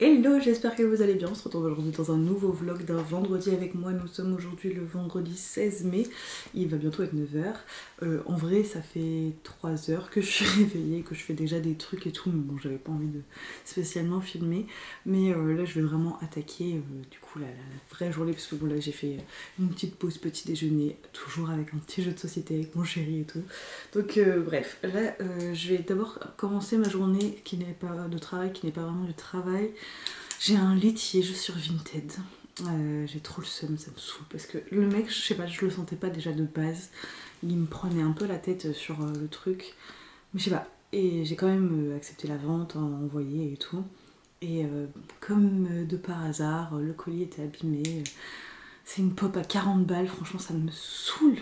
Hello, j'espère que vous allez bien. On se retrouve aujourd'hui dans un nouveau vlog d'un vendredi avec moi. Nous sommes aujourd'hui le vendredi 16 mai. Il va bientôt être 9h. En vrai, ça fait 3 heures que je suis réveillée, que je fais déjà des trucs et tout. Mais bon, j'avais pas envie de spécialement filmer. Mais là, je vais vraiment attaquer du coup la vraie journée. Parce que bon, là, j'ai fait une petite pause petit déjeuner, toujours avec un petit jeu de société avec mon chéri et tout. Donc bref, là, je vais d'abord commencer ma journée qui n'est pas de travail, qui n'est pas vraiment du travail. J'ai un litige sur Vinted. J'ai trop le seum, ça me saoule parce que le mec, je sais pas, je le sentais pas déjà de base. Il me prenait un peu la tête sur le truc, mais je sais pas. Et j'ai quand même accepté la vente, envoyé et tout. Et comme de par hasard, le colis était abîmé. C'est une pop à 40 balles, franchement ça me saoule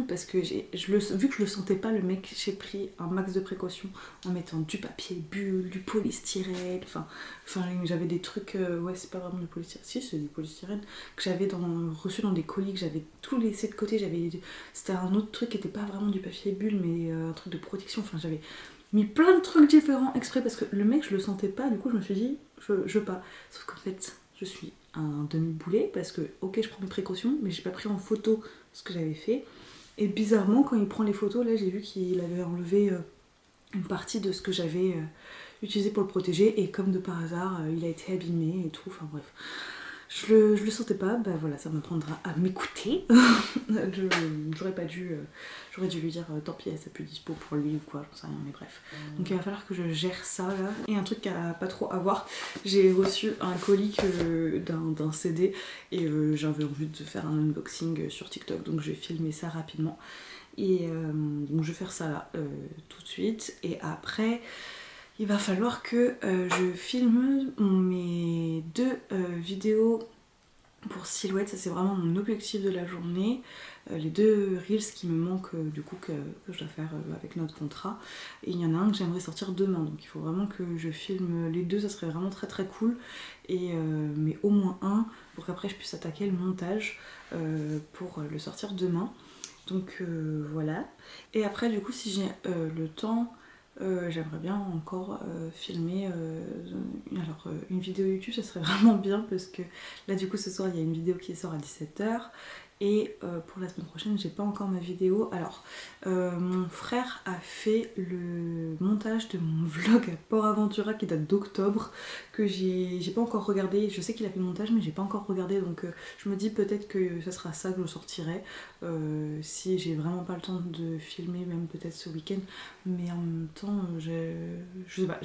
parce que vu que je le sentais pas le mec, j'ai pris un max de précautions en mettant du papier bulle, du polystyrène, enfin j'avais des trucs, ouais c'est pas vraiment du polystyrène, si c'est du polystyrène, que j'avais reçu dans des colis, que j'avais tout laissé de côté, c'était un autre truc qui était pas vraiment du papier bulle mais un truc de protection, enfin j'avais mis plein de trucs différents exprès parce que le mec je le sentais pas, du coup je me suis dit je veux pas, sauf qu'en fait je suis un demi-boulet parce que ok je prends mes précautions mais j'ai pas pris en photo ce que j'avais fait et bizarrement quand il prend les photos là j'ai vu qu'il avait enlevé une partie de ce que j'avais utilisé pour le protéger et comme de par hasard il a été abîmé et tout, enfin bref je le sentais pas, bah voilà ça m'apprendra à m'écouter. J'aurais dû lui dire tant pis elle s'est plus dispo pour lui ou quoi, j'en sais rien mais bref. Donc il va falloir que je gère ça là. Et un truc à pas trop avoir, j'ai reçu un colis d'un CD et j'avais envie de faire un unboxing sur TikTok donc je vais filmer ça rapidement. Et donc je vais faire ça là tout de suite et après il va falloir que je filme mes 2 vidéos pour Silhouette, ça c'est vraiment mon objectif de la journée. Les 2 reels qui me manquent du coup que je dois faire avec notre contrat. Et il y en a un que j'aimerais sortir demain, donc il faut vraiment que je filme les 2, ça serait vraiment très très cool. Et, mais au moins un, pour qu'après je puisse attaquer le montage pour le sortir demain. Donc voilà. Et après du coup si j'ai le temps, j'aimerais bien encore filmer une vidéo YouTube, ça serait vraiment bien parce que là du coup ce soir il y a une vidéo qui sort à 17h et pour la semaine prochaine j'ai pas encore ma vidéo. Alors mon frère a fait le montage de mon vlog à Port Aventura qui date d'octobre que j'ai pas encore regardé. Je sais qu'il a fait le montage mais j'ai pas encore regardé donc je me dis peut-être que ça sera ça que je sortirai si j'ai vraiment pas le temps de filmer, même peut-être ce week-end. Mais en même temps je sais pas,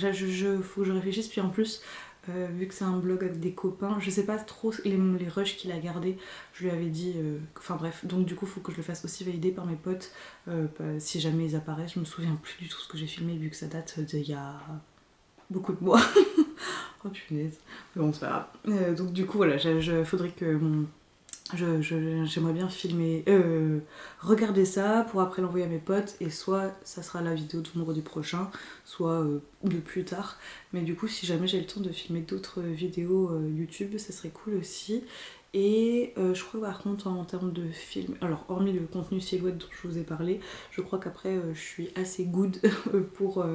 faut que je réfléchisse. Puis en plus vu que c'est un blog avec des copains, je sais pas trop les rushs qu'il a gardés. Je lui avais dit, enfin bref, donc du coup faut que je le fasse aussi valider par mes potes si jamais ils apparaissent. Je me souviens plus du tout ce que j'ai filmé vu que ça date d'il y a beaucoup de mois. Oh punaise, mais bon c'est pas grave. Donc du coup voilà, faudrait que j'aimerais bien filmer, regarder ça pour après l'envoyer à mes potes et soit ça sera la vidéo de vendredi prochain, soit de plus tard. Mais du coup si jamais j'ai le temps de filmer d'autres vidéos YouTube, ça serait cool aussi. Et je crois par contre en termes de film, alors hormis le contenu Silhouette dont je vous ai parlé, je crois qu'après je suis assez good pour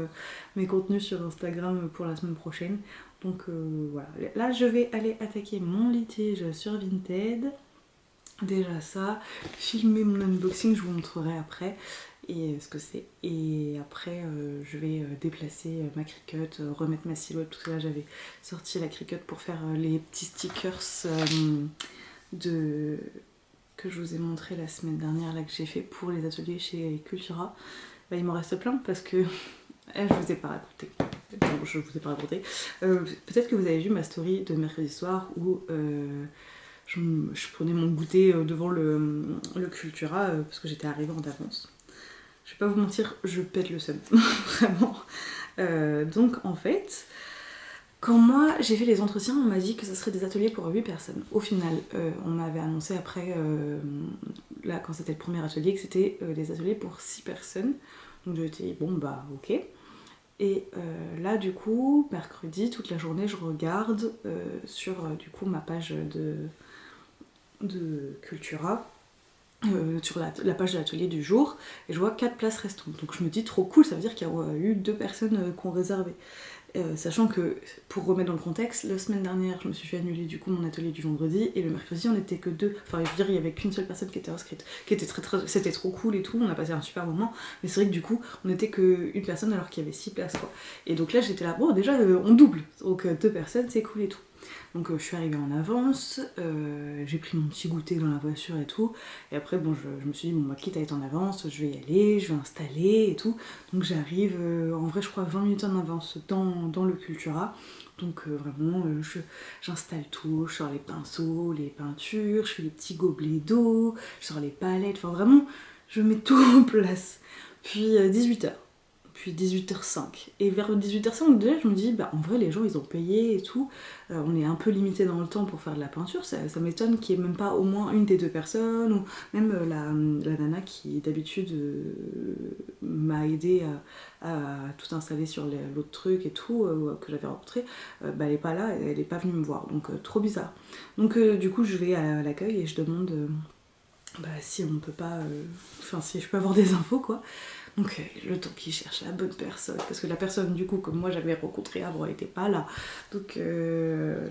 mes contenus sur Instagram pour la semaine prochaine. Donc voilà, là je vais aller attaquer mon litige sur Vinted. Déjà ça, filmer mon unboxing, je vous montrerai après et ce que c'est. Et après je vais déplacer ma Cricut, remettre ma silhouette, tout ça. J'avais sorti la Cricut pour faire les petits stickers que je vous ai montré la semaine dernière, là que j'ai fait pour les ateliers chez Cultura. Bah, il m'en reste plein parce que je vous ai pas raconté. Bon, je vous ai pas raconté. Peut-être que vous avez vu ma story de mercredi soir où je prenais mon goûter devant le Cultura parce que j'étais arrivée en avance. Je vais pas vous mentir, je pète le seum, vraiment. Donc en fait, quand moi j'ai fait les entretiens, on m'a dit que ça serait des ateliers pour 8 personnes. Au final, on m'avait annoncé après, là quand c'était le premier atelier, que c'était des ateliers pour 6 personnes. Donc j'ai dit bon bah ok. Et là du coup, mercredi, toute la journée, je regarde sur du coup ma page de Cultura, sur la page de l'atelier du jour, et je vois 4 places restantes. Donc je me dis trop cool, ça veut dire qu'il y a eu 2 personnes qui ont réservé. Sachant que, pour remettre dans le contexte, la semaine dernière, je me suis fait annuler du coup mon atelier du vendredi, et le mercredi, on n'était que 2. Enfin, je veux dire, il y avait qu'une seule personne qui était inscrite, qui était c'était trop cool et tout, on a passé un super moment, mais c'est vrai que du coup, on n'était qu'une personne alors qu'il y avait 6 places, quoi. Et donc là, j'étais là, bon, déjà, on double, donc 2 personnes, c'est cool et tout. Donc je suis arrivée en avance, j'ai pris mon petit goûter dans la voiture et tout, et après bon je me suis dit bon bah quitte à être en avance, je vais y aller, je vais installer et tout, donc j'arrive en vrai je crois 20 minutes en avance dans le Cultura, donc vraiment j'installe tout, je sors les pinceaux, les peintures, je fais les petits gobelets d'eau, je sors les palettes, enfin vraiment je mets tout en place, puis 18h. Puis 18h05. Et vers 18h05, déjà, je me dis, bah en vrai, les gens, ils ont payé et tout. On est un peu limité dans le temps pour faire de la peinture. Ça m'étonne qu'il n'y ait même pas au moins une des 2 personnes, ou même la nana qui, d'habitude, m'a aidé à tout installer sur l'autre truc et tout, que j'avais rencontré. Bah, elle n'est pas là, elle n'est pas venue me voir. Donc, trop bizarre. Donc, du coup, je vais à l'accueil et je demande bah, si on peut pas... Enfin, si je peux avoir des infos, quoi. Donc le temps qu'il cherche la bonne personne, parce que la personne du coup que moi j'avais rencontrée avant n'était pas là, donc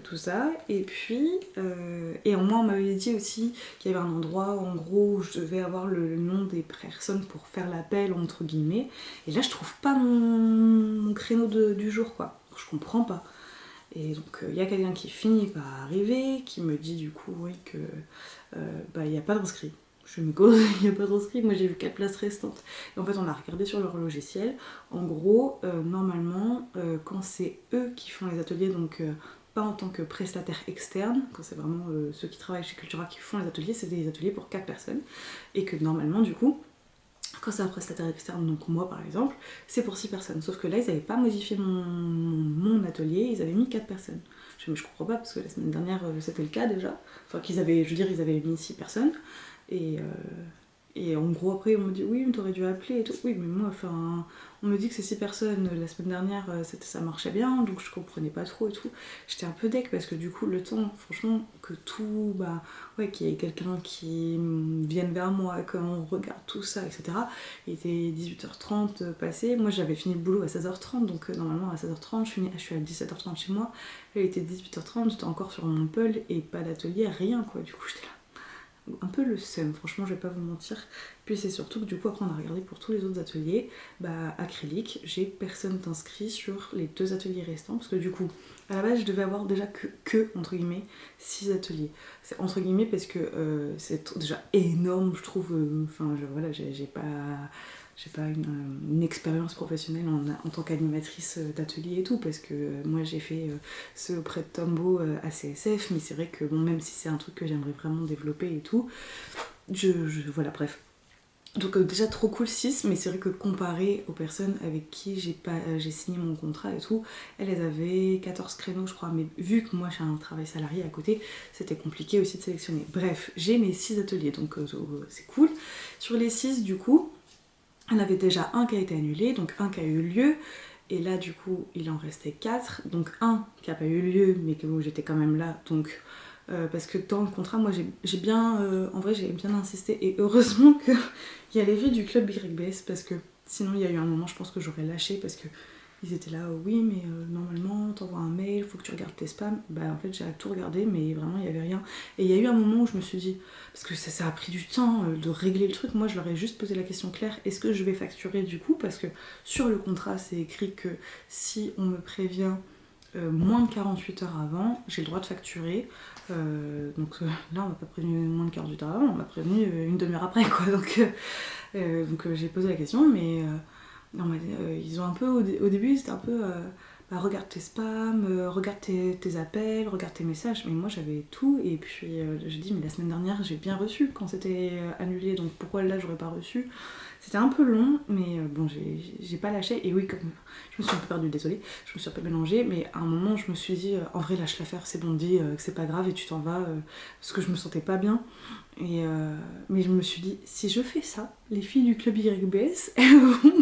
tout ça, et puis et moi on m'avait dit aussi qu'il y avait un endroit en gros où je devais avoir le nom des personnes pour faire l'appel entre guillemets, et là je trouve pas mon créneau du jour quoi, je comprends pas. Et donc il y a quelqu'un qui finit par arriver, qui me dit du coup oui que bah il n'y a pas d'inscrit. Je me dis, il n'y a pas d'inscrit, moi j'ai vu 4 places restantes. Et en fait, on a regardé sur leur logiciel. En gros, normalement, quand c'est eux qui font les ateliers, donc pas en tant que prestataire externe, quand c'est vraiment ceux qui travaillent chez Cultura qui font les ateliers, c'est des ateliers pour 4 personnes. Et que normalement, du coup, quand c'est un prestataire externe, donc moi par exemple, c'est pour 6 personnes. Sauf que là, ils n'avaient pas modifié mon atelier, ils avaient mis 4 personnes. Je comprends pas, parce que la semaine dernière, c'était le cas déjà. Enfin, ils avaient mis 6 personnes. Et en gros après on me dit oui mais t'aurais dû appeler et tout. Oui mais moi enfin on me dit que c'est 6 personnes, la semaine dernière ça marchait bien donc je comprenais pas trop et tout. J'étais un peu deck parce que du coup le temps franchement que tout bah ouais qu'il y ait quelqu'un qui vienne vers moi, qu'on regarde tout ça etc. Il était 18h30 passé, moi j'avais fini le boulot à 16h30 donc normalement à 16h30 je suis à 17h30 chez moi, là il était 18h30, j'étais encore sur mon pull et pas d'atelier, rien quoi, du coup j'étais là. Un peu le seum, franchement, je vais pas vous mentir. Puis c'est surtout que du coup, après, on a regardé pour tous les autres ateliers. Bah, acrylique, j'ai personne d'inscrit sur les 2 ateliers restants. Parce que du coup, à la base, je devais avoir déjà que entre guillemets, 6 ateliers. C'est entre guillemets parce que c'est déjà énorme, je trouve. Enfin, voilà, j'ai pas une expérience professionnelle en tant qu'animatrice d'atelier et tout, parce que moi j'ai fait ce auprès de Tombo à CSF, mais c'est vrai que bon, même si c'est un truc que j'aimerais vraiment développer et tout, voilà, bref. Donc déjà trop cool 6, mais c'est vrai que comparé aux personnes avec qui j'ai signé mon contrat et tout, elles avaient 14 créneaux je crois, mais vu que moi j'ai un travail salarié à côté, c'était compliqué aussi de sélectionner. Bref, j'ai mes 6 ateliers, donc c'est cool. Sur les 6 du coup, il y en avait déjà un qui a été annulé, donc un qui a eu lieu, et là du coup il en restait 4, donc un qui n'a pas eu lieu mais que j'étais quand même là, donc parce que dans le contrat moi j'ai bien en vrai j'ai bien insisté, et heureusement qu'il y a les filles du club YBS, parce que sinon il y a eu un moment je pense que j'aurais lâché, parce que ils étaient là, oui mais normalement t'envoies un mail, faut que tu regardes tes spams. Bah en fait j'ai tout regardé mais vraiment il y avait rien. Et il y a eu un moment où je me suis dit, parce que ça a pris du temps de régler le truc, moi je leur ai juste posé la question claire, est-ce que je vais facturer du coup, parce que sur le contrat c'est écrit que si on me prévient moins de 48 heures avant, j'ai le droit de facturer. Donc là on m'a pas prévenu moins de 48 heures avant, on m'a prévenu une demi-heure après quoi. Donc j'ai posé la question, mais ils ont un peu, au début c'était un peu bah, regarde tes spams, regarde tes appels, regarde tes messages, mais moi j'avais tout, et puis j'ai dit mais la semaine dernière j'ai bien reçu quand c'était annulé, donc pourquoi là j'aurais pas reçu. C'était un peu long, mais bon j'ai pas lâché, et oui comme je me suis un peu perdue, désolée, je me suis un peu mélangée, mais à un moment je me suis dit en vrai lâche l'affaire, c'est bon, dis que c'est pas grave et tu t'en vas, parce que je me sentais pas bien. Mais je me suis dit, si je fais ça, les filles du club YBS, elles vont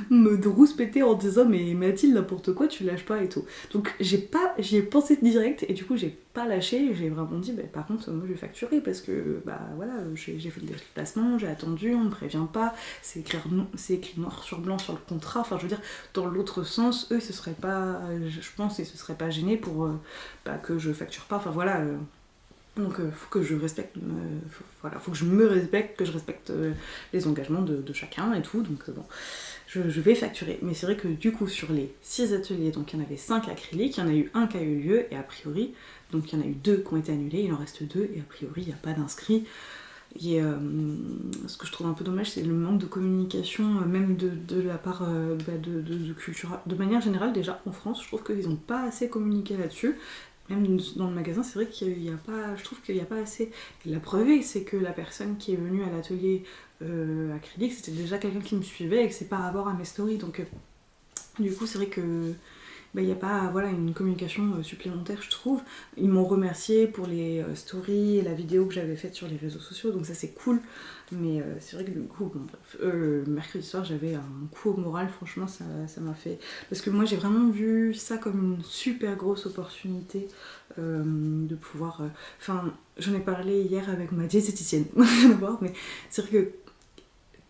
me rouspéter en disant mais Mathilde, n'importe quoi, tu lâches pas et tout. Donc j'y ai pensé direct, et du coup j'ai pas lâché, j'ai vraiment dit bah, par contre moi je vais facturer, parce que bah voilà, j'ai fait le déplacement, j'ai attendu, on me prévient pas, c'est écrit noir sur blanc sur le contrat. Enfin, je veux dire, dans l'autre sens, eux, ce serait pas, je pense, ils se seraient pas gênés pour que je facture pas. Enfin, voilà. Donc, faut que je respecte, faut que je me respecte, que je respecte les engagements de chacun et tout. Donc, bon, je vais facturer. Mais c'est vrai que du coup, sur les 6 ateliers, donc il y en avait 5 acryliques, il y en a eu un qui a eu lieu, et a priori, donc il y en a eu 2 qui ont été annulés, il en reste 2, et a priori, il n'y a pas d'inscrits. Et ce que je trouve un peu dommage, c'est le manque de communication, même de la part de Cultura. De manière générale, déjà, en France, je trouve qu'ils n'ont pas assez communiqué là-dessus. Même dans le magasin, c'est vrai qu'il y a pas, je trouve qu'il n'y a pas assez. Et la preuve, c'est que la personne qui est venue à l'atelier acrylique, c'était déjà quelqu'un qui me suivait et que c'est par rapport à mes stories. Donc, du coup, c'est vrai que il n'y a pas une communication supplémentaire, je trouve. Ils m'ont remercié pour les stories et la vidéo que j'avais faite sur les réseaux sociaux, donc ça c'est cool. Mais c'est vrai que du coup, bon, bref, mercredi soir, j'avais un coup au moral, franchement, ça m'a fait... Parce que moi, j'ai vraiment vu ça comme une super grosse opportunité de pouvoir... Enfin, j'en ai parlé hier avec ma diététicienne, mais c'est vrai que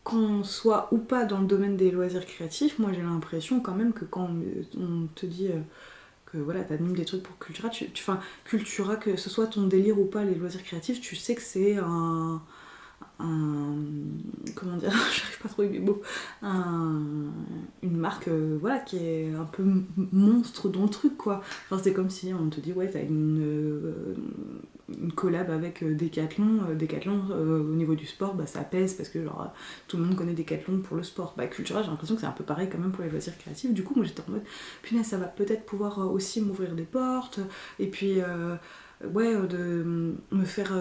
qu'on soit ou pas dans le domaine des loisirs créatifs, moi j'ai l'impression quand même que quand on te dit que voilà, t'animes des trucs pour Cultura, Cultura, que ce soit ton délire ou pas les loisirs créatifs, tu sais que c'est comment dire, j'arrive pas à trouver mes mots, une marque qui est un peu monstre dans le truc quoi. Enfin, c'est comme si on te dit ouais, t'as une collab avec Decathlon, au niveau du sport, ça pèse parce que genre tout le monde connaît Decathlon pour le sport. Cultura, j'ai l'impression que c'est un peu pareil quand même pour les loisirs créatifs. Du coup, moi j'étais en mode punaise, ça va peut-être pouvoir aussi m'ouvrir des portes et puis de me faire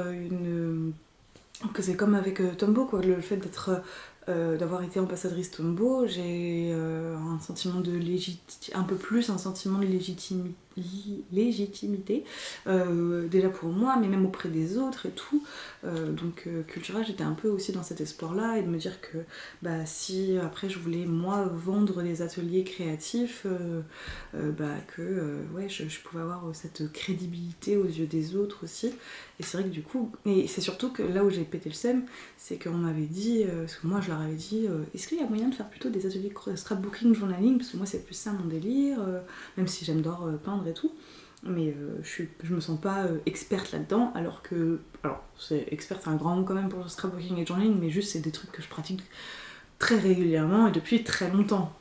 que c'est comme avec Tombow quoi, le fait d'être d'avoir été ambassadrice Tombow, j'ai un sentiment de un sentiment de légitimité déjà pour moi, mais même auprès des autres et tout. Donc Cultura, j'étais un peu aussi dans cet espoir-là et de me dire que si après je voulais moi vendre des ateliers créatifs, je pouvais avoir cette crédibilité aux yeux des autres aussi. Et c'est vrai que du coup, et c'est surtout que là où j'ai pété le seum, c'est qu'on m'avait dit, parce que moi je leur avais dit, est-ce qu'il y a moyen de faire plutôt des ateliers scrapbooking, journaling, parce que moi c'est plus ça mon délire, même si j'adore peindre et tout, mais je me sens pas experte là-dedans, alors experte c'est un grand mot quand même pour le scrapbooking et journaling, mais juste c'est des trucs que je pratique très régulièrement et depuis très longtemps.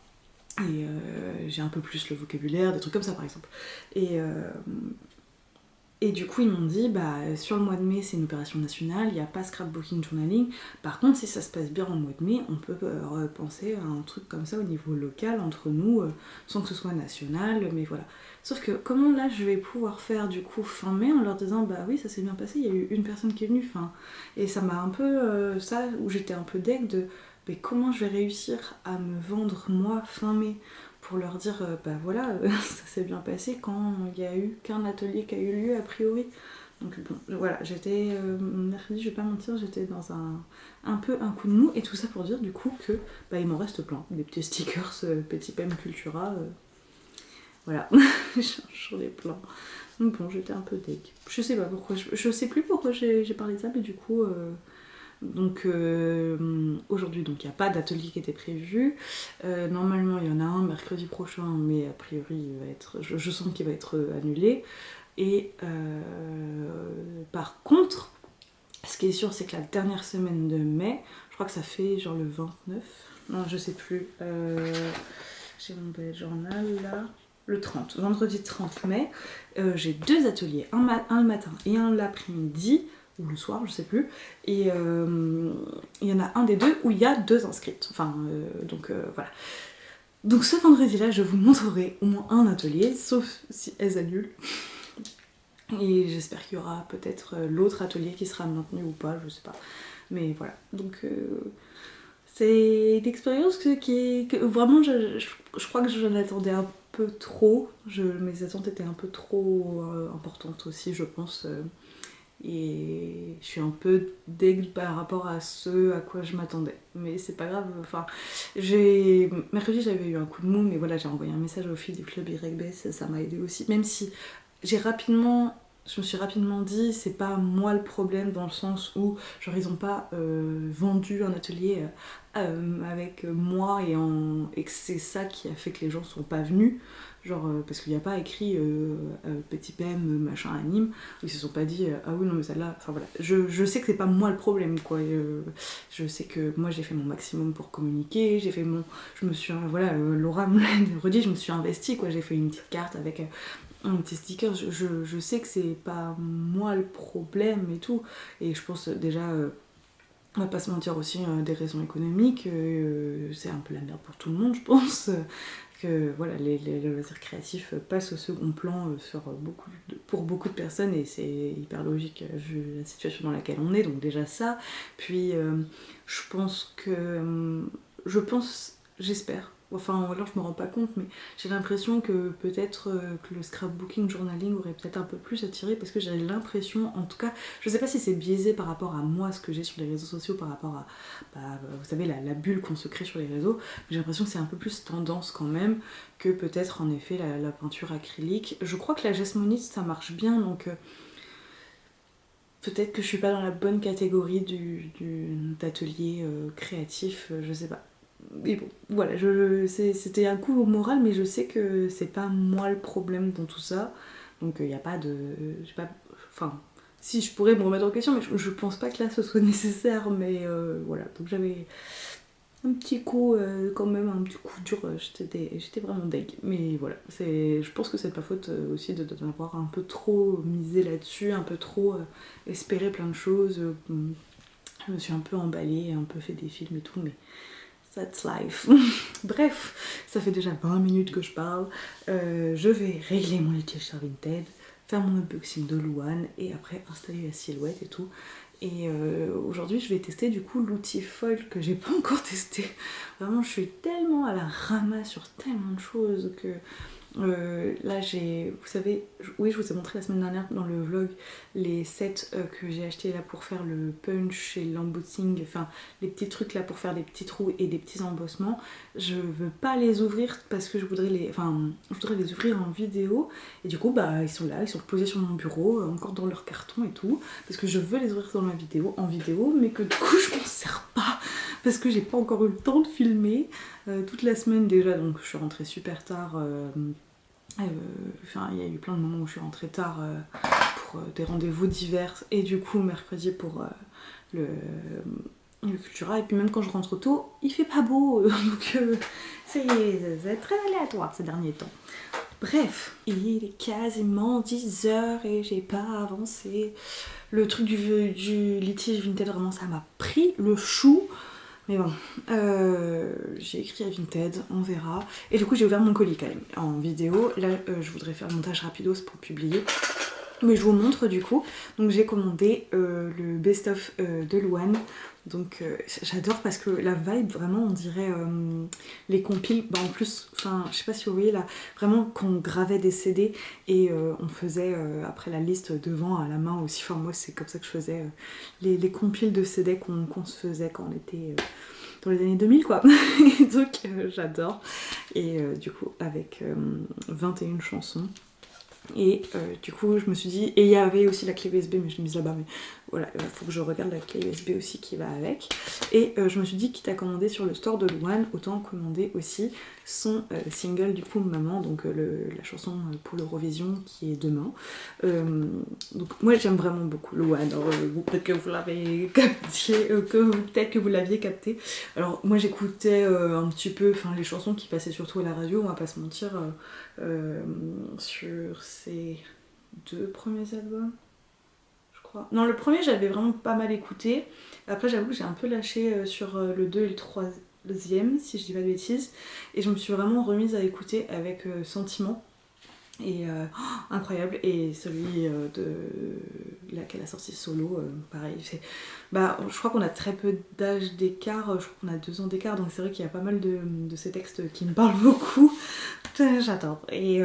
Et j'ai un peu plus le vocabulaire, des trucs comme ça par exemple. Et du coup, ils m'ont dit, sur le mois de mai, c'est une opération nationale, il n'y a pas scrapbooking journaling. Par contre, si ça se passe bien en mois de mai, on peut penser à un truc comme ça au niveau local, entre nous, sans que ce soit national, mais voilà. Sauf que comment là, je vais pouvoir faire du coup fin mai en leur disant, oui, ça s'est bien passé, il y a eu une personne qui est venue, et ça m'a un peu, ça, où j'étais un peu deg de, mais comment je vais réussir à me vendre moi fin mai pour leur dire ça s'est bien passé quand il n'y a eu qu'un atelier qui a eu lieu a priori. Donc bon, voilà, j'étais mercredi, je vais pas mentir, j'étais dans un peu un coup de mou, et tout ça pour dire du coup que il m'en reste plein, des petits stickers Petit PM Cultura, voilà, j'en ai plein. Donc bon, j'étais un peu deg. Je sais pas pourquoi, je sais plus pourquoi j'ai parlé de ça, mais du coup donc aujourd'hui, donc il n'y a pas d'atelier qui était prévu. Normalement, il y en a un mercredi prochain, mais a priori, il va être, je sens qu'il va être annulé. Et par contre, ce qui est sûr, c'est que la dernière semaine de mai, je crois que ça fait genre le 29, non, je sais plus. J'ai mon bullet journal là. Le 30, vendredi 30 mai, j'ai 2 ateliers, un le matin et un l'après-midi, ou le soir, je sais plus, et il y en a un des deux où il y a 2 inscrites, donc voilà. Donc ce vendredi-là, je vous montrerai au moins un atelier, sauf si elles annulent. Et j'espère qu'il y aura peut-être l'autre atelier qui sera maintenu ou pas, je sais pas. Mais voilà, donc c'est une expérience que vraiment, je crois que j'en attendais un peu trop. Mes attentes étaient un peu trop importantes aussi, je pense. Et je suis un peu deg par rapport à ce à quoi je m'attendais, mais c'est pas grave. Mercredi j'avais eu un coup de mou, mais voilà, j'ai envoyé un message aux filles du club YB, ça m'a aidé aussi, même si j'ai rapidement je me suis rapidement dit, c'est pas moi le problème dans le sens où genre ils ont pas vendu un atelier avec moi et que c'est ça qui a fait que les gens sont pas venus. Genre parce qu'il n'y a pas écrit petit PM machin anime, ils se sont pas dit ah oui non mais celle-là, enfin voilà. Je sais que c'est pas moi le problème quoi. Je sais que moi j'ai fait mon maximum pour communiquer, je me suis voilà, Laura me l'a redit, je me suis investie quoi, j'ai fait une petite carte avec un petit sticker, je sais que c'est pas moi le problème et tout, et je pense déjà, on va pas se mentir aussi, des raisons économiques, c'est un peu la merde pour tout le monde je pense, que voilà, les loisirs créatifs passent au second plan pour beaucoup de personnes et c'est hyper logique vu la situation dans laquelle on est, donc déjà ça, puis j'espère, enfin alors je me rends pas compte, mais j'ai l'impression que peut-être que le scrapbooking journaling aurait peut-être un peu plus attiré, parce que j'ai l'impression, en tout cas, je sais pas si c'est biaisé par rapport à moi, ce que j'ai sur les réseaux sociaux, par rapport à, vous savez, la bulle qu'on se crée sur les réseaux, mais j'ai l'impression que c'est un peu plus tendance quand même, que peut-être en effet la peinture acrylique. Je crois que la jasmonite ça marche bien, donc peut-être que je suis pas dans la bonne catégorie d'atelier créatif, je sais pas. Mais bon, voilà, c'était un coup au moral, mais je sais que c'est pas moi le problème dans tout ça. Donc il n'y a pas de... Enfin, si je pourrais me remettre en question, mais je pense pas que là ce soit nécessaire, mais voilà. Donc j'avais un petit coup, quand même, un petit coup dur, j'étais vraiment deg. Mais voilà, je pense que c'est pas faute aussi d'avoir un peu trop misé là-dessus, un peu trop espéré plein de choses. Je me suis un peu emballée, un peu fait des films et tout, mais... That's life. Bref, ça fait déjà 20 minutes que je parle. Je vais régler mon litige sur Vinted, faire mon unboxing de Louane et après installer la silhouette et tout. Et aujourd'hui, je vais tester du coup l'outil foil que j'ai pas encore testé. Vraiment, je suis tellement à la ramasse sur tellement de choses que... là vous savez, oui je vous ai montré la semaine dernière dans le vlog les sets que j'ai acheté là pour faire le punch et l'embossing, enfin les petits trucs là pour faire des petits trous et des petits embossements. Je veux pas les ouvrir parce que je voudrais les ouvrir en vidéo et du coup bah ils sont là, ils sont posés sur mon bureau, encore dans leur carton et tout, parce que je veux les ouvrir en vidéo, mais que du coup je m'en sers pas parce que j'ai pas encore eu le temps de filmer toute la semaine déjà, donc je suis rentrée super tard. Enfin, il y a eu plein de moments où je suis rentrée tard pour des rendez-vous divers et du coup mercredi pour le Cultura, et puis même quand je rentre tôt, il fait pas beau, donc c'est très aléatoire ces derniers temps. Bref, il est quasiment 10h et j'ai pas avancé. Le truc du litige Vinted, vraiment ça m'a pris le chou. Mais bon, j'ai écrit à Vinted, on verra. Et du coup j'ai ouvert mon colis quand même en vidéo. Là je voudrais faire le montage rapidos pour publier. Mais je vous montre du coup. Donc j'ai commandé le best-of de Louane. Donc j'adore parce que la vibe vraiment on dirait les compiles. Bah en plus, enfin je sais pas si vous voyez là, vraiment quand on gravait des CD et on faisait après la liste devant à la main aussi. Enfin moi c'est comme ça que je faisais les compiles de CD qu'on se faisait quand on était dans les années 2000 quoi. Et donc j'adore. Et du coup avec 21 chansons. Et du coup je me suis dit, et il y avait aussi la clé USB mais je l'ai mise là-bas, mais voilà, il faut que je regarde la clé USB aussi qui va avec. Et je me suis dit, quitte à commander sur le store de Louane, autant commander aussi son single du coup Maman, donc la chanson pour l'Eurovision qui est demain. Donc moi j'aime vraiment beaucoup Louane, alors peut-être que vous l'avez capté, peut-être que vous l'aviez capté. Alors moi j'écoutais un petit peu les chansons qui passaient surtout à la radio, on va pas se mentir, sur ses 2 premiers albums, je crois. Non, le premier j'avais vraiment pas mal écouté. Après j'avoue que j'ai un peu lâché sur le 2 et le 3e, si je dis pas de bêtises. Et je me suis vraiment remise à écouter avec Sentiment. Et incroyable. Et celui de là qu'elle a sorti solo, pareil. Je crois qu'on a très peu d'âge d'écart, je crois qu'on a 2 ans d'écart, donc c'est vrai qu'il y a pas mal de ces textes qui me parlent beaucoup. J'adore. Et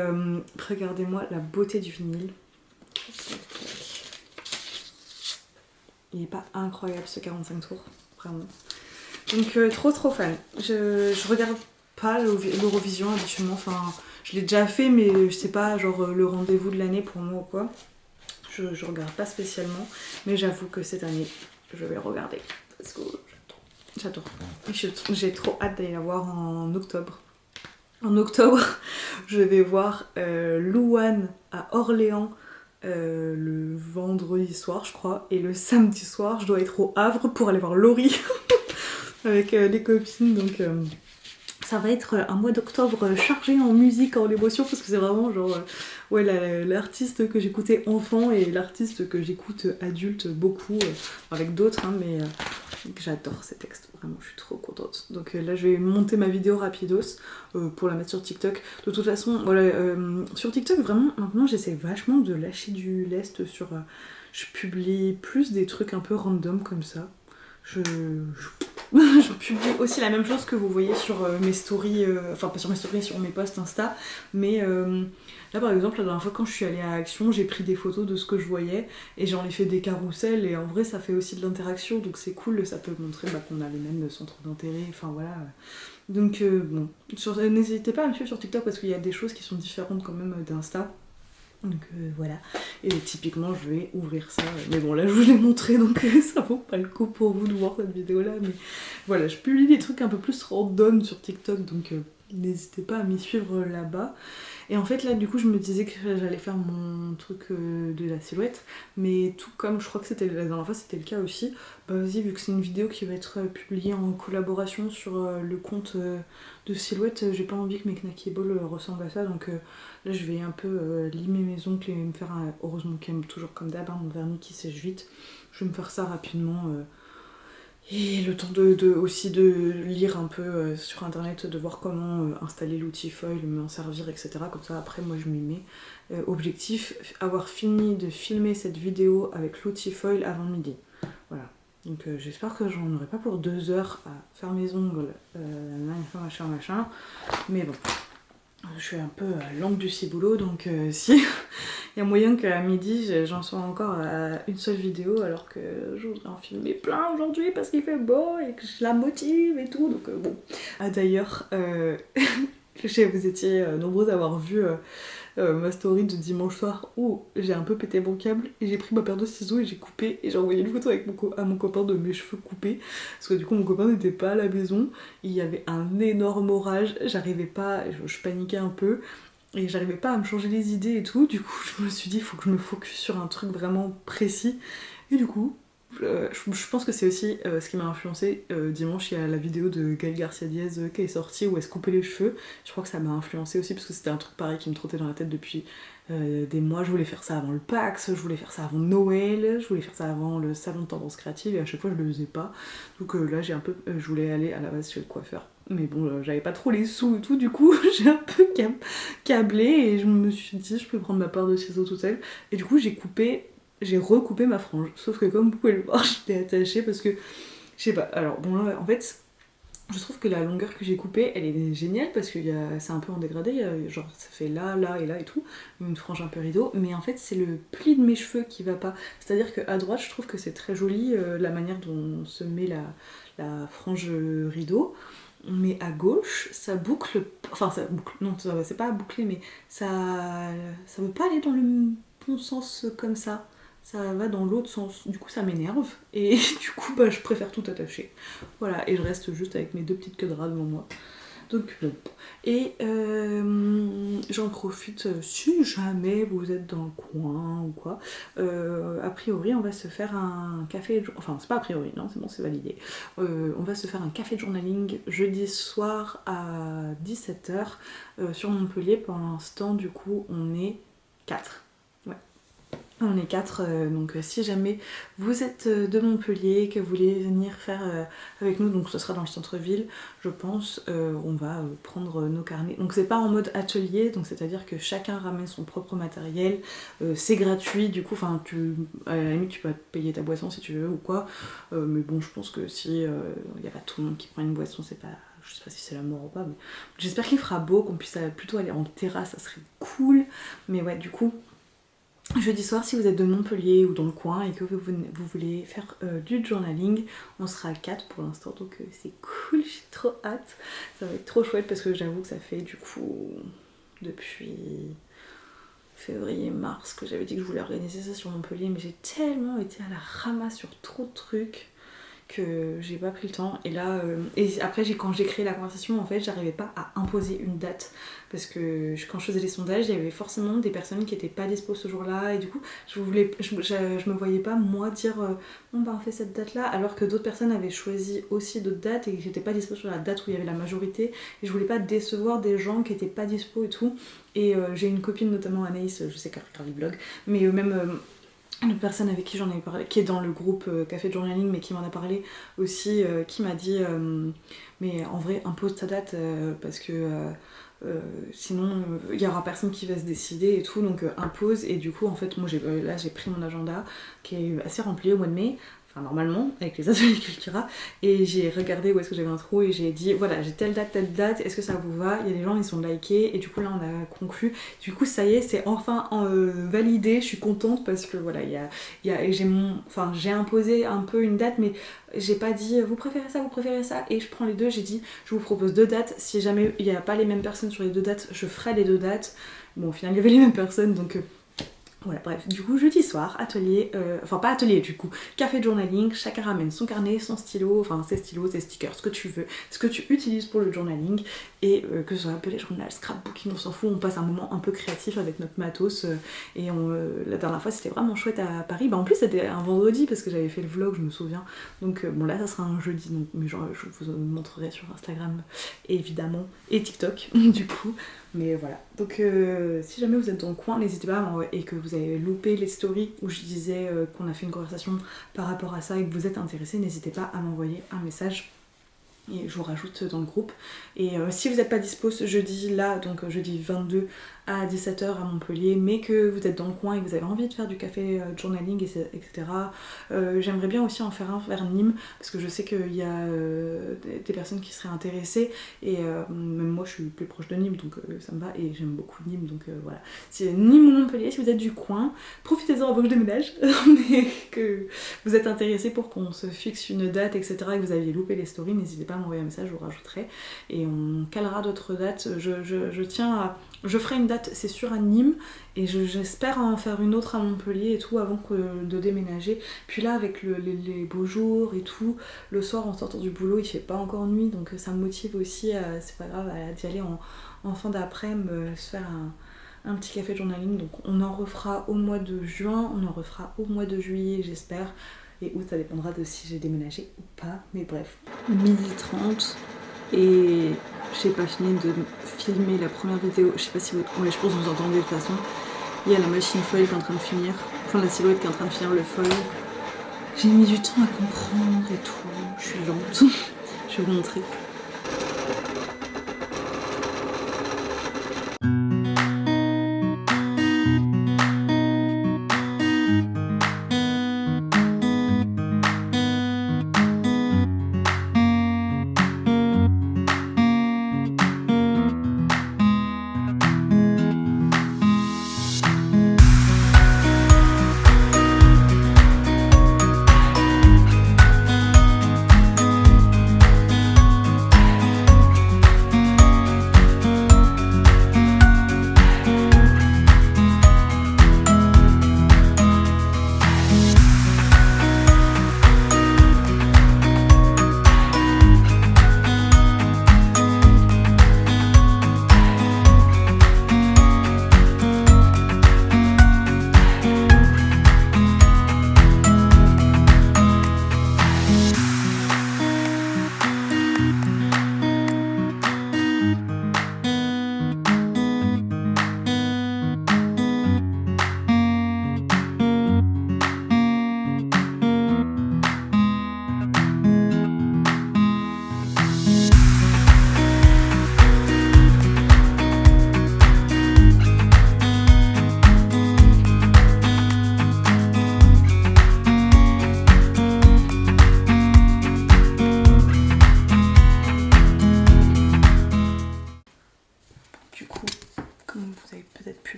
regardez-moi la beauté du vinyle. Il est pas incroyable ce 45 tours, vraiment. Donc trop fan. Je regarde pas l'Eurovision habituellement, enfin je l'ai déjà fait mais je sais pas, genre le rendez-vous de l'année pour moi ou quoi. je regarde pas spécialement, mais j'avoue que cette année, je vais le regarder parce que j'adore. J'ai trop hâte d'aller la voir en octobre. En octobre, je vais voir Louane à Orléans le vendredi soir, je crois, et le samedi soir, je dois être au Havre pour aller voir Laurie avec des copines, donc ça va être un mois d'octobre chargé en musique, en émotion, parce que c'est vraiment genre ouais, l'artiste que j'écoutais enfant et l'artiste que j'écoute adulte beaucoup, avec d'autres, hein, mais j'adore ces textes, vraiment je suis trop contente. Donc là je vais monter ma vidéo rapidos pour la mettre sur TikTok. De toute façon, voilà, sur TikTok vraiment maintenant j'essaie vachement de lâcher du lest sur... je publie plus des trucs un peu random comme ça. Je publie aussi la même chose que vous voyez sur mes stories, enfin pas sur mes stories, sur mes posts Insta, mais là par exemple la dernière fois quand je suis allée à Action, j'ai pris des photos de ce que je voyais et j'en ai fait des carousels et en vrai ça fait aussi de l'interaction donc c'est cool, ça peut montrer qu'on a les mêmes centres d'intérêt, enfin voilà. Donc bon, n'hésitez pas à me suivre sur TikTok parce qu'il y a des choses qui sont différentes quand même d'Insta. Donc voilà, et typiquement je vais ouvrir ça, mais bon là je vous l'ai montré donc ça vaut pas le coup pour vous de voir cette vidéo là, mais voilà, je publie des trucs un peu plus random sur TikTok donc n'hésitez pas à m'y suivre là-bas. Et en fait là du coup je me disais que j'allais faire mon truc de la silhouette, mais tout comme je crois que c'était la dernière fois c'était le cas aussi, bah vas-y vu que c'est une vidéo qui va être publiée en collaboration sur le compte de silhouette, j'ai pas envie que mes knacky balls ressemblent à ça, donc là je vais un peu limer mes ongles et me faire heureusement qu'il aime toujours comme d'hab, mon vernis qui sèche vite, je vais me faire ça rapidement. Et le temps aussi de lire un peu sur internet, de voir comment installer l'outil foil, m'en servir, etc. Comme ça après moi je m'y mets. Objectif, avoir fini de filmer cette vidéo avec l'outil foil avant midi. Voilà. Donc j'espère que j'en aurai pas pour 2 heures à faire mes ongles, machin. Mais bon, je suis un peu langue du ciboulot, donc si... Il y a moyen qu'à midi j'en sois encore à une seule vidéo alors que je voudrais en filmer plein aujourd'hui parce qu'il fait beau et que je la motive et tout, donc bon. Ah d'ailleurs, vous étiez nombreux à avoir vu ma story de dimanche soir où j'ai un peu pété mon câble et j'ai pris ma paire de ciseaux et j'ai coupé et j'ai envoyé une photo avec à mon copain de mes cheveux coupés parce que du coup mon copain n'était pas à la maison, il y avait un énorme orage, j'arrivais pas, je paniquais un peu. Et j'arrivais pas à me changer les idées et tout, du coup je me suis dit il faut que je me focus sur un truc vraiment précis. Et du coup, je pense que c'est aussi ce qui m'a influencé. Dimanche, il y a la vidéo de Gaël Garcia Diaz qui est sortie où elle se coupait les cheveux. Je crois que ça m'a influencé aussi parce que c'était un truc pareil qui me trottait dans la tête depuis des mois. Je voulais faire ça avant le Pax, je voulais faire ça avant Noël, je voulais faire ça avant le salon de tendance créative et à chaque fois je le faisais pas. Donc là j'ai un peu, je voulais aller à la base chez le coiffeur. Mais bon, j'avais pas trop les sous et tout, du coup j'ai un peu câblé et je me suis dit je peux prendre ma part de ciseaux toute seule. Et du coup j'ai recoupé ma frange. Sauf que comme vous pouvez le voir, je l'ai attachée parce que, je sais pas, alors bon là en fait, je trouve que la longueur que j'ai coupée, elle est géniale parce que c'est un peu en dégradé, genre ça fait là, là et là et tout, une frange un peu rideau, mais en fait c'est le pli de mes cheveux qui va pas. C'est-à-dire qu'à droite, je trouve que c'est très joli la manière dont se met la frange rideau. Mais à gauche, ça boucle. Enfin, ça boucle. Non, c'est pas bouclé, mais ça veut pas aller dans le bon sens comme ça. Ça va dans l'autre sens. Du coup, ça m'énerve. Et du coup, bah, je préfère tout attacher. Voilà, et je reste juste avec mes 2 petites queues de rat devant moi. Donc, bon. Et j'en profite si jamais vous êtes dans le coin ou quoi. A priori, on va se faire un café. Enfin, c'est pas a priori, non, c'est bon, c'est validé. On va se faire un café de journaling jeudi soir à 17h sur Montpellier. Pour l'instant, du coup, on est 4. On est 4, donc si jamais vous êtes de Montpellier, que vous voulez venir faire avec nous, donc ce sera dans le centre-ville, je pense, on va prendre nos carnets. Donc c'est pas en mode atelier, donc c'est-à-dire que chacun ramène son propre matériel, c'est gratuit, du coup, enfin, à la limite tu peux payer ta boisson si tu veux ou quoi, mais bon, je pense que si il n'y a pas tout le monde qui prend une boisson, c'est pas... Je sais pas si c'est la mort ou pas, mais j'espère qu'il fera beau, qu'on puisse plutôt aller en terrasse, ça serait cool, mais ouais, du coup... Jeudi soir, si vous êtes de Montpellier ou dans le coin et que vous voulez faire du journaling, on sera 4 pour l'instant, donc c'est cool, j'ai trop hâte. Ça va être trop chouette parce que j'avoue que ça fait du coup depuis février, mars, que j'avais dit que je voulais organiser ça sur Montpellier, mais j'ai tellement été à la ramasse sur trop de trucs que j'ai pas pris le temps. Et là, et après quand j'ai créé la conversation, en fait, j'arrivais pas à imposer une date parce que quand je faisais les sondages, il y avait forcément des personnes qui étaient pas dispo ce jour-là, et du coup, je me voyais pas moi dire bon bah on fait cette date-là, alors que d'autres personnes avaient choisi aussi d'autres dates et que j'étais pas dispo sur la date où il y avait la majorité, et je voulais pas décevoir des gens qui étaient pas dispo et tout. Et j'ai une copine, notamment Anaïs, je sais qu'elle regarde le blog, mais même une personne avec qui j'en avais parlé, qui est dans le groupe Café de Journaling, mais qui m'en a parlé aussi, qui m'a dit mais en vrai impose ta date parce que sinon il y aura personne qui va se décider et tout, donc impose. Et du coup en fait moi là j'ai pris mon agenda qui est assez rempli au mois de mai, enfin normalement avec les ateliers Cultura, et j'ai regardé où est-ce que j'avais un trou et j'ai dit voilà j'ai telle date, est-ce que ça vous va? Il y a des gens, ils sont likés, et du coup là on a conclu, du coup ça y est, c'est enfin validé, je suis contente parce que voilà j'ai imposé un peu une date, mais j'ai pas dit vous préférez ça, et je prends les deux, j'ai dit je vous propose 2 dates, si jamais il n'y a pas les mêmes personnes sur les 2 dates, je ferai les 2 dates. Bon au final il y avait les mêmes personnes, donc voilà, bref, du coup jeudi soir, atelier, enfin pas atelier du coup, café de journaling, chacun ramène son carnet, son stylo, enfin ses stylos, ses stickers, ce que tu veux, ce que tu utilises pour le journaling, et que ce soit appelé journal, scrapbooking, on s'en fout, on passe un moment un peu créatif avec notre matos, et la dernière fois c'était vraiment chouette à Paris, bah en plus c'était un vendredi parce que j'avais fait le vlog, je me souviens, donc bon là ça sera un jeudi, donc, mais genre, je vous montrerai sur Instagram évidemment, et TikTok du coup. Mais voilà, donc si jamais vous êtes dans le coin, n'hésitez pas, et que vous avez loupé les stories où je disais qu'on a fait une conversation par rapport à ça et que vous êtes intéressé, n'hésitez pas à m'envoyer un message et je vous rajoute dans le groupe. Et si vous n'êtes pas dispo ce jeudi là, donc jeudi 22 à 17h à Montpellier, mais que vous êtes dans le coin et que vous avez envie de faire du café journaling, etc. J'aimerais bien aussi en faire un vers Nîmes, parce que je sais qu'il y a des personnes qui seraient intéressées, et même moi je suis plus proche de Nîmes, donc ça me va, et j'aime beaucoup Nîmes, donc voilà. C'est Nîmes ou Montpellier, si vous êtes du coin, profitez-en avant que je déménage, mais que vous êtes intéressés pour qu'on se fixe une date, etc., et que vous aviez loupé les stories, n'hésitez pas à m'envoyer un message, je vous rajouterai, et on calera d'autres dates. Je tiens à... Je ferai une date, c'est sûr, à Nîmes, et j'espère en faire une autre à Montpellier et tout avant de déménager. Puis là, avec les beaux jours et tout, le soir en sortant du boulot, il fait pas encore nuit, donc ça me motive aussi, c'est pas grave, d'y aller en fin d'après-midi, se faire un petit café journaling. Donc on en refera au mois de juin, on en refera au mois de juillet, j'espère. Et août, ça dépendra de si j'ai déménagé ou pas, mais bref. 12h30, et j'ai pas fini de filmer la première vidéo, je sais pas si vous... Ouais, je pense que vous entendez de toute façon. Il y a la machine foil qui est en train de finir, enfin la silhouette qui est en train de finir le foil. J'ai mis du temps à comprendre et tout, je suis lente. Je vais vous montrer.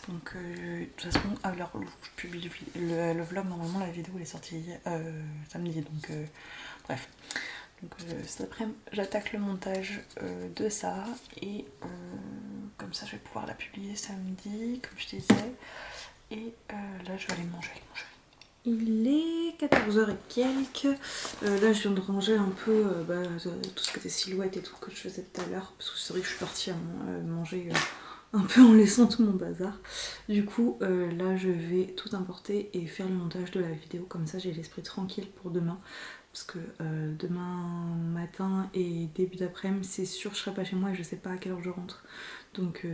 Donc de toute façon à l'heure où je publie le vlog, normalement la vidéo elle est sortie samedi, donc bref. Donc cet après-midi j'attaque le montage de ça et comme ça je vais pouvoir la publier samedi comme je disais. Et là je vais aller manger. Il est 14h et quelques. Là je viens de ranger un peu tout ce qui était silhouette et tout que je faisais tout à l'heure. Parce que c'est vrai que je suis partie à manger un peu en laissant tout mon bazar. Du coup là je vais tout importer et faire le montage de la vidéo. Comme ça j'ai l'esprit tranquille pour demain. Parce que demain matin et début d'après-midi c'est sûr je serai pas chez moi et je sais pas à quelle heure je rentre. Donc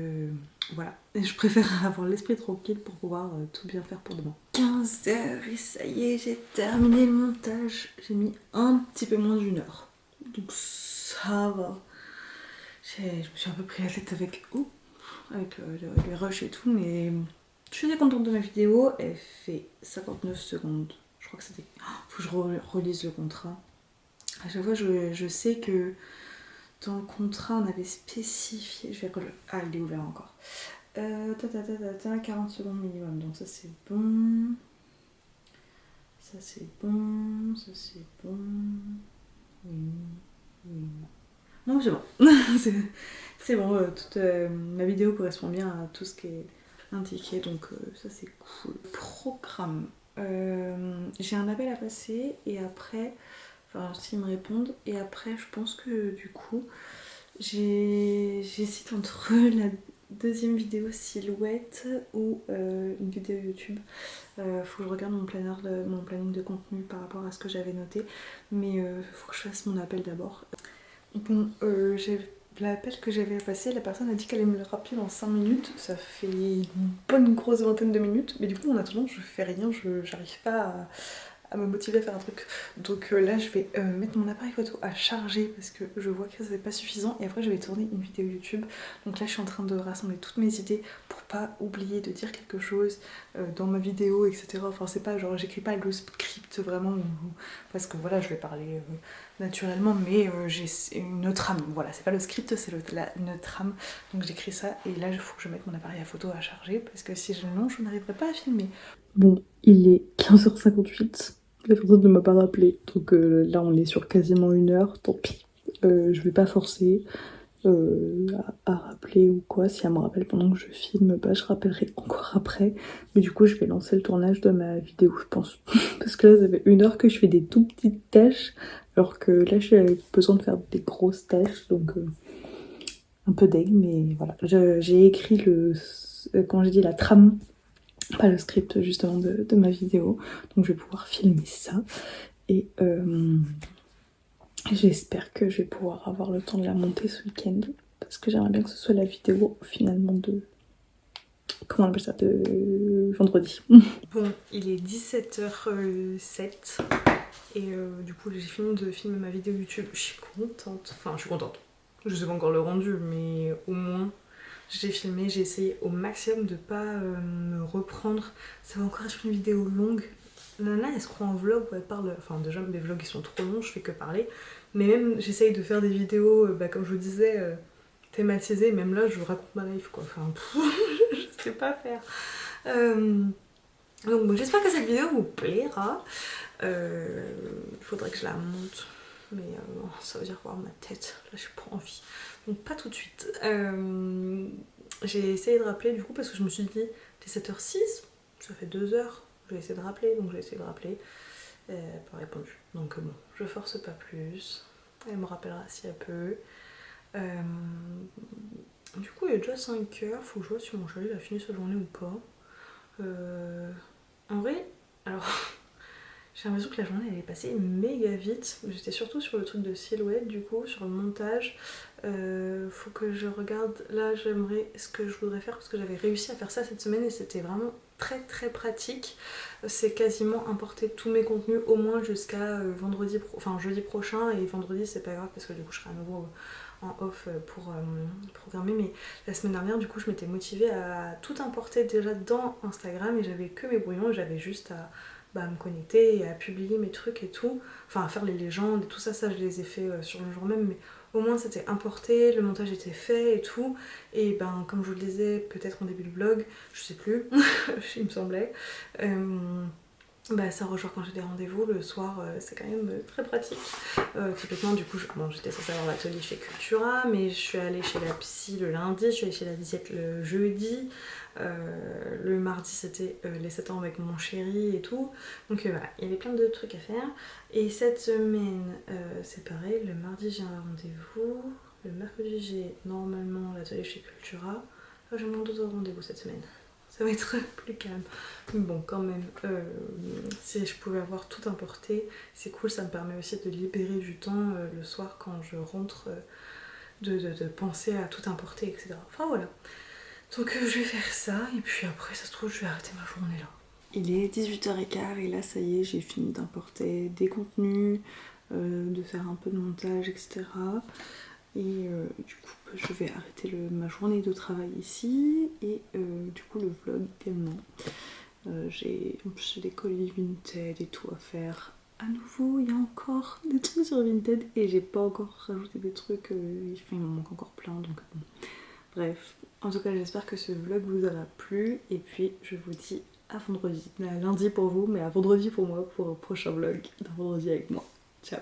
voilà, et je préfère avoir l'esprit tranquille pour pouvoir tout bien faire pour demain. 15h et ça y est, j'ai terminé le montage. J'ai mis un petit peu moins d'1 heure. Donc ça va. Je me suis un peu pris la tête avec les rushs et tout, mais je suis très contente de ma vidéo. Elle fait 59 secondes. Je crois que c'était... faut que je relise le contrat. À chaque fois, je sais que dans le contrat, on avait spécifié... Je vais ah, il est ouvert encore. 40 secondes minimum, donc ça c'est bon. Ça c'est bon, ça c'est bon. Oui, oui. Non, c'est bon. c'est bon, toute ma vidéo correspond bien à tout ce qui est indiqué, donc ça c'est cool. Programme. J'ai un appel à passer et après, enfin s'ils me répondent, et après je pense que du coup j'hésite entre la deuxième vidéo silhouette ou une vidéo YouTube. Faut que je regarde mon planning de contenu par rapport à ce que j'avais noté, mais faut que je fasse mon appel d'abord. Bon, l'appel que j'avais passé, la personne a dit qu'elle allait me le rappeler dans 5 minutes. Ça fait une bonne grosse vingtaine de minutes, mais du coup en attendant je fais rien, j'arrive pas à me motiver à faire un truc. Donc là je vais mettre mon appareil photo à charger parce que je vois que c'est pas suffisant et après je vais tourner une vidéo YouTube. Donc là je suis en train de rassembler toutes mes idées pour pas oublier de dire quelque chose dans ma vidéo, etc. Enfin c'est pas genre j'écris pas le script vraiment parce que voilà je vais parler naturellement, mais j'ai une trame. Voilà, c'est pas le script, c'est une trame. Donc j'écris ça et là il faut que je mette mon appareil à photo à charger parce que si non je n'arriverai pas à filmer. Bon, il est 15h58. La personne ne m'a pas rappelé, donc là on est sur quasiment 1 heure, tant pis. Je vais pas forcer à rappeler ou quoi. Si elle me rappelle pendant que je filme, bah je rappellerai encore après. Mais du coup je vais lancer le tournage de ma vidéo je pense. Parce que là ça fait 1 heure que je fais des tout petites tâches, alors que là j'ai besoin de faire des grosses tâches, donc un peu deg, mais voilà. J'ai écrit quand j'ai dit la trame, pas le script justement de ma vidéo, donc je vais pouvoir filmer ça et j'espère que je vais pouvoir avoir le temps de la monter ce week-end parce que j'aimerais bien que ce soit la vidéo finalement de... comment on appelle ça, de vendredi. Bon, il est 17h07 et du coup j'ai fini de filmer ma vidéo YouTube. Je suis contente, enfin je suis contente, je sais pas encore le rendu mais au moins j'ai filmé, j'ai essayé au maximum de pas me reprendre. Ça va encore être une vidéo longue. La nana elle se croit en vlog où elle parle, enfin déjà mes vlogs ils sont trop longs, je fais que parler. Mais même j'essaye de faire des vidéos, comme je vous disais, thématisées, même là je raconte ma life quoi, enfin je sais pas faire. Donc bon, j'espère que cette vidéo vous plaira. Il faudrait que je la monte, mais ça veut dire voir ma tête, là j'ai pas envie. Donc pas tout de suite. J'ai essayé de rappeler du coup parce que je me suis dit, t'es 7h06, ça fait 2 heures, je vais essayer de rappeler, donc j'ai essayé de rappeler. Elle n'a pas répondu. Donc bon, je force pas plus. Elle me rappellera si elle peut. Du coup il est déjà 5h, faut que je vois si mon chéri a fini sa journée ou pas. En vrai, alors j'ai l'impression que la journée elle est passée méga vite. J'étais surtout sur le truc de silhouette du coup, sur le montage. Faut que je regarde, là j'aimerais ce que je voudrais faire parce que j'avais réussi à faire ça cette semaine et c'était vraiment très très pratique. C'est quasiment importer tous mes contenus au moins jusqu'à jeudi prochain, et vendredi c'est pas grave parce que du coup je serai à nouveau en off pour programmer, mais la semaine dernière du coup je m'étais motivée à tout importer déjà dans Instagram et j'avais que mes brouillons et j'avais juste à me connecter et à publier mes trucs et tout, enfin à faire les légendes et tout ça, je les ai fait sur le jour même, mais au moins c'était importé, le montage était fait et tout, et comme je vous le disais peut-être en début de vlog, je sais plus, il me semblait, Bah ça rejoint quand j'ai des rendez-vous le soir, c'est quand même très pratique. Typiquement du coup j'étais censée avoir l'atelier chez Cultura, mais je suis allée chez la psy le lundi, je suis allée chez la diète le jeudi, le mardi c'était les 7 ans avec mon chéri et tout. Donc voilà, il y avait plein de trucs à faire. Et cette semaine c'est pareil, le mardi j'ai un rendez-vous, le mercredi j'ai normalement l'atelier chez Cultura. J'ai moins d'autres rendez-vous cette semaine. Ça va être plus calme. Mais bon, quand même, si je pouvais avoir tout importé, c'est cool, ça me permet aussi de libérer du temps le soir quand je rentre, de penser à tout importer, etc. Enfin voilà. Donc je vais faire ça, et puis après, ça se trouve, je vais arrêter ma journée là. Il est 18h15 et là, ça y est, j'ai fini d'importer des contenus, de faire un peu de montage, etc. Et du coup je vais arrêter ma journée de travail ici et du coup le vlog également. En plus j'ai des colis Vinted et tout à faire. À nouveau il y a encore des trucs sur Vinted et j'ai pas encore rajouté des trucs, il m'en manque encore plein donc bon. Bref, en tout cas j'espère que ce vlog vous aura plu et puis je vous dis à vendredi, à lundi pour vous mais à vendredi pour moi pour un prochain vlog d'un vendredi avec moi. Ciao.